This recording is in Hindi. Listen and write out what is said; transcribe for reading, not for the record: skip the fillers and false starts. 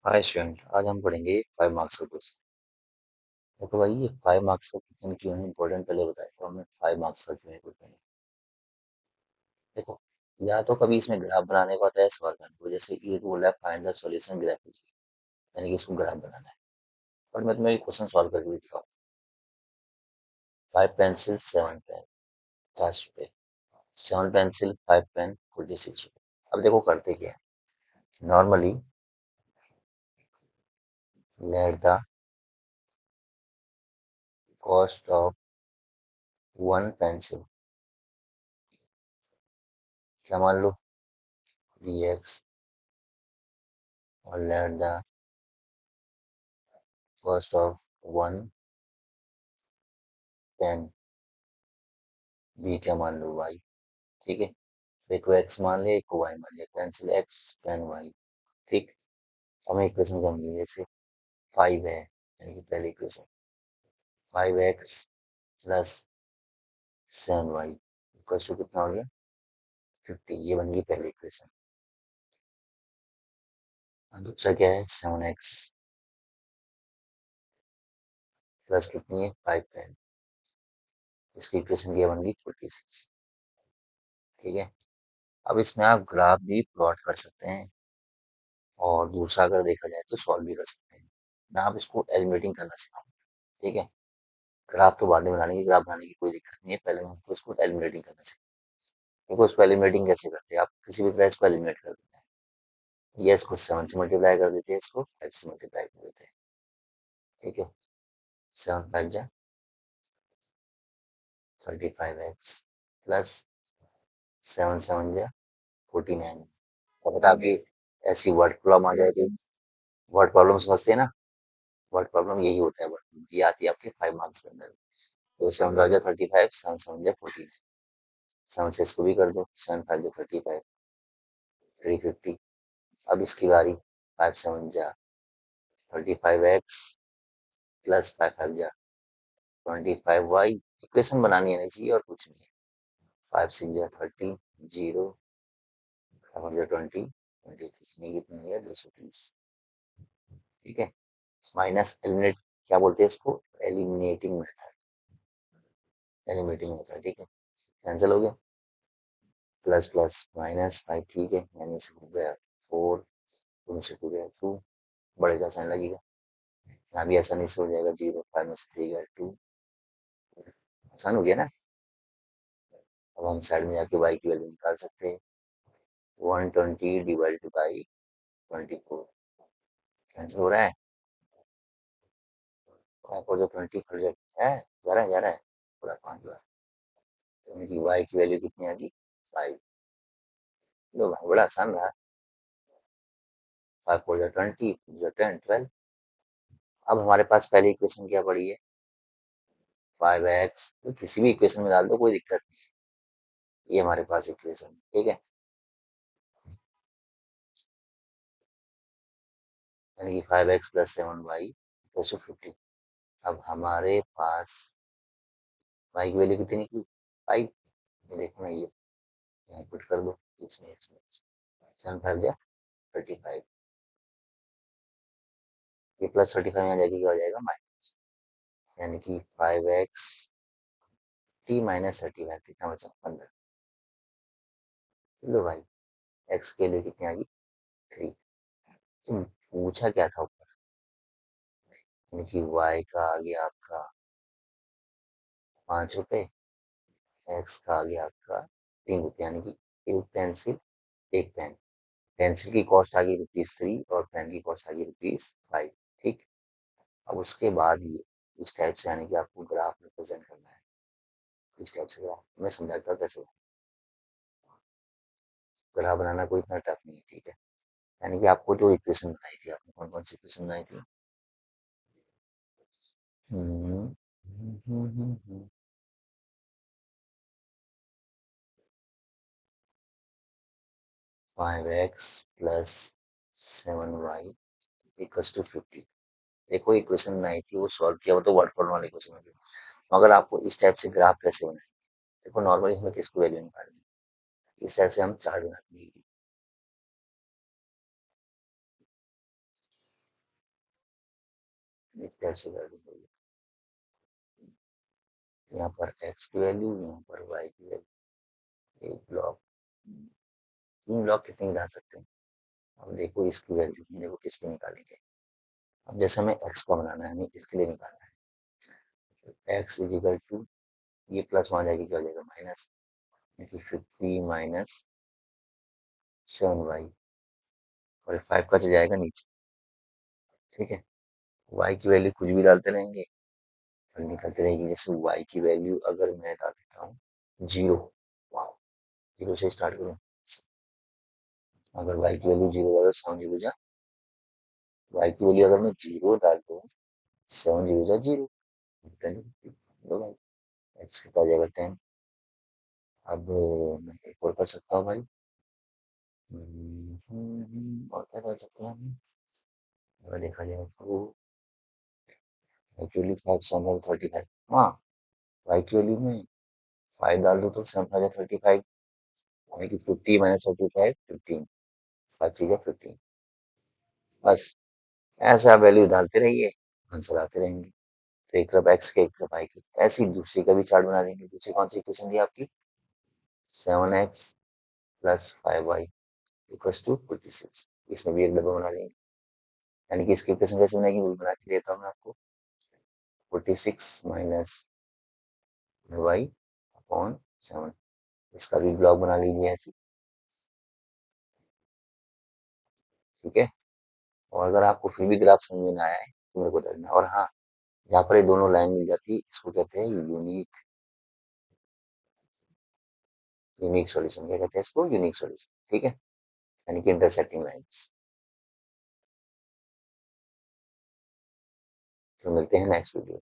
हाय स्टूडेंट, आज हम पढ़ेंगे 5 मार्क्स का क्वेश्चन। देखो भाई, ये 5 मार्क्स का क्वेश्चन क्यों है इम्पोर्टेंट पहले बताए तो हमें 5 मार्क्स का क्यों है क्वेश्चन। देखो, या तो कभी इसमें ग्राफ बनाने का होता है सवाल करने को, जैसे ये बोला है फाइंड द सॉल्यूशन ग्राफिकली, यानी कि इसको ग्राफ बनाना है। और मैं तुम्हें क्वेश्चन सॉल्व करके भी दिखाऊँ। 5 पेंसिल 7 पेन 50 रुपए, 7 पेंसिल 5 पेन 46 रुपए। अब देखो करते क्या है, normally let the cost of 1 pencil, क्या मान लो, BX, और let the cost of 1 pen, B क्या मान लो, वाई। ठीक है, तो एक को एक्स मान लिया, एक को वाई मान लिया, पेंसिल एक्स पेन वाई। ठीक, हमें इक्वेशन करनी है, जैसे 5 है, यानी कि पहली equation 5x plus 7y equal to कितना हो गया, 50। ये बन गई पहली इक्वेशन। और दूसरा क्या है, 7x प्लस कितनी है, 5 पेन, इसकी इक्वेशन क्या बन गई, 46। ठीक है, अब इसमें आप ग्राफ भी प्लॉट कर सकते हैं, और दूसरा अगर देखा जाए तो सॉल्व भी कर सकते हैं। मैं आप इसको एलिमिनेटिंग करना सिखाऊंगा। ठीक है, ग्राफ तो बाद में बना लेंगे, ग्राफ बनाने की कोई दिक्कत नहीं है, पहले मैं आपको इसको एलिमिनेटिंग करना सिखाऊंगा। देखो, इसको एलिमिनेटिंग कैसे करते हैं, आप किसी भी तरह इसको एलिमिनेट कर देते हैं। ये इसको 7 से मल्टीप्लाई कर देते हैं, इसको 5 से मल्टीप्लाई कर देते हैं। ठीक है, 7 5 जा 35x प्लस 7 7 जा 49। तो पता आपकी ऐसी वर्ड प्रॉब्लम आ जाए तो, वर्ड प्रॉब्लम समझते हैं ना, वर्ड प्रॉब्लम यही होता है, वर्ड प्रॉब्लम ये आती है आपके 5 मार्क्स के अंदर। तो 7 5 जा 35, 7 7 जा 49, 7 से इसको भी कर दो, 7 5 जा 35, 350। अब इसकी बारी, 5 7 जा 35x प्लस 5 5 जा 25y। इक्वेशन बनानी आनी चाहिए और कुछ नहीं है। 5 6 जा 30, 0, 5 जा 20, 23, यानी कितना हो गया, 230। ठीक है, माइनस एलिमिनेट, क्या बोलते हैं इसको, एलिमिनेटिंग मेथड, एलिमिनेटिंग मेथड। ठीक है, कैंसिल हो गया, प्लस प्लस माइनस 5। ठीक है, यानी से हो गया 4, 2 में से 2 गया 2, बड़े का साइन लगेगा, यहाँ भी आसानी से हो जाएगा, 0, 5 में से 3 गया 2, आसान हो गया ना। अब हम साइड में जाके y की वैल्यू निकाल सकते हैं, 120 डिवाइड बाई 24, कैंसिल हो रहा है, 5 और जो 20 फट जाता है, जा रहा है पूरा 5 बार, यानी कि y की वैल्यू कितनी आ गई, 5। लो भाई, बड़ा आसान रहा। 5 4 जा 20, 2 जा 10, 12। अब हमारे पास पहली इक्वेशन क्या पड़ी है, 5x, तो किसी भी इक्वेशन में डाल दो, कोई दिक्कत नहीं है। ये हमारे पास इक्वेशन, ठीक है, यानी कि 5x plus 7y equal to 50। अब हमारे पास y की वैल्यू कितनी निकली, 5। ये देखो ना, ये यहाँ पुट कर दो, इसमें 7 5 जा 35, ये प्लस 35 यहाँ जाके क्या हो जाएगा, माइनस, यानी कि 5x t माइनस 35, कितना बचा, 15। लो भाई, x के लिए कितनी आ गई, 3। तुम पूछा क्या था ऊपर, यानी कि y का आ गया आपका 5 रुपए, x का आ गया आपका 3 रुपये, यानी कि एक पेंसिल एक पेन। पेंसिल की कॉस्ट आ गई ₹3 और पेन की कॉस्ट आ गई ₹5। ठीक, अब उसके बाद ये इस टाइप से, यानी कि आपको ग्राफ रिप्रेजेंट करना है, इस टाइप से ग्राफ मैं समझाता हूँ कैसे ग्राफ बनाना, कोई इतना टफ नहीं है। ठीक है, यानी कि आपको जो इक्वेशन बनाई थी, आपने कौन कौन सी इक्वेशन बनाई थी, 5x plus 7y equals to 50। देखो, इक्वेशन बनाई थी, वो सॉल्व किया, वो तो वर्ड प्रॉब्लम वाली इक्वेशन होगी। मगर आपको इस टाइप से ग्राफ कैसे बनाए, देखो नॉर्मली हमें किसको वैल्यू निकालनी है, इस टाइप से हम चार्ट बनाते हैं। इस टाइप से कर देंगे। यहाँ पर एक्स की वैल्यू, यहाँ पर वाई की वैल्यू, एक ब्लॉक, 3 ब्लॉक कितने निकाल सकते हैं? अब देखो इसकी वैल्यू, देखो किसकी निकालेंगे। अब जैसे हमें एक्स का बनाना है, हमें इसके लिए निकालना है। एक्स इज इक्वल टू, ये प्लस वहां जाके क्या हो जाएगा माइनस, यानी 50 माइनस 7y, और 5 का चला जाएगा नीचे। ठीक है, y की वैल्यू कुछ भी डालते रहेंगे और निकलते रहेगी। जैसे y की वैल्यू अगर मैं डाल देता हूँ 0, वाह, 0 से स्टार्ट करूँ। अगर y की वैल्यू 0 डालो 7 0 जा, y की वैल्यू अगर मैं 0 डाल दूँ 7 0 जा 0, 10 दो भाई, x के पास जाएगा 10। अब मैं एक और कर सकता हूँ भाई। और क्या कर सकते हैं हम, अगर देखा जाए तो एक्चुअली 5 7 35, हाँ, y की वैल्यू में 5 डाल दो तो 7 5 35, यानी कि 50 माइनस 35 15, 5 चीज़ 15। बस ऐसे आप वैल्यू डालते रहिए, आंसर आते रहेंगे। तो एक तरफ एक्स के एक तरफ आई की, ऐसे ही दूसरी का भी चार्ट बना देंगे। दूसरी कौन सी इक्वेशन दी आपकी, 7x plus 5y equals to 46, इसमें भी एक डब्बा बना लेंगे। यानी कि इसकी इक्वेशन कैसे बनाएगी वो बना के देता हूँ मैं आपको। 46 माइनस वाई अपॉन 7, इसका भी ब्लॉक बना लीजिए ऐसे। ठीक है, और अगर आपको फिर भी ग्राफ समझ में ना आए तो मेरे को बताना। और हाँ, जहाँ पर ये दोनों लाइन मिल जाती है इसको कहते हैं यूनिक, यूनिक सॉल्यूशन। क्या कहते हैं इसको, यूनिक सॉल्यूशन। ठीक है, यानी कि इंटरसेक्टिंग लाइंस। तो मिलते हैं नेक्स्ट वीडियो।